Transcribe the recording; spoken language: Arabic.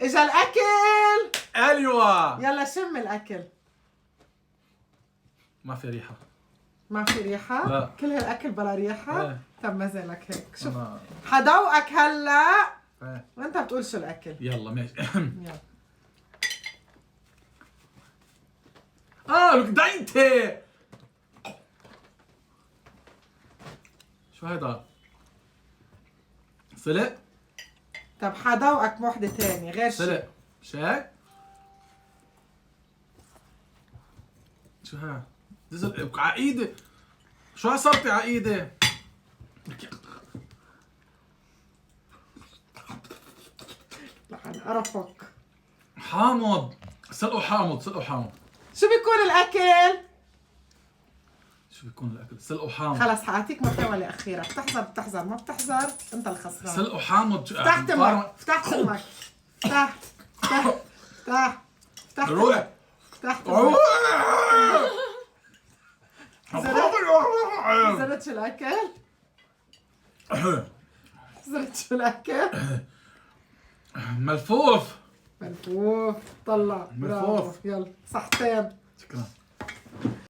اجا الاكل. ايوه يلا شم الاكل. ما في ريحه. ما في ريحه؟ لا. كل هالاكل بلا ريحه؟ ايه. طب مزلك هيك شوف. أنا... حدوقك هلا ايه. وانت بتقول شو الاكل. يلا ماشي. يلا. لك داينت. شو هيدا؟ سلق؟ طب حدوقك وحده ثانيه غير شيء. سلق مش هيك؟ شو ها؟ دزل عقيدة. شو صرتي عقيدة؟ لعن قرفك. حامض. سلقوا حامض سلقوا حامض. شو بيكون الاكل؟ شو بيكون الاكل؟ سلقوا حامض. خلص حاعطيك محاولة أخيرة، بتحذر ما بتحذر أنت الخسران. سلقوا حامض. فتح تمك فتح تمك فتح فتح فتح فتح روح. فتح زرت شو الأكل؟ زرت شو الأكل؟ ملفوف. ملفوف. طلع برافو. ملفوف. يلا صحتين. شكرا.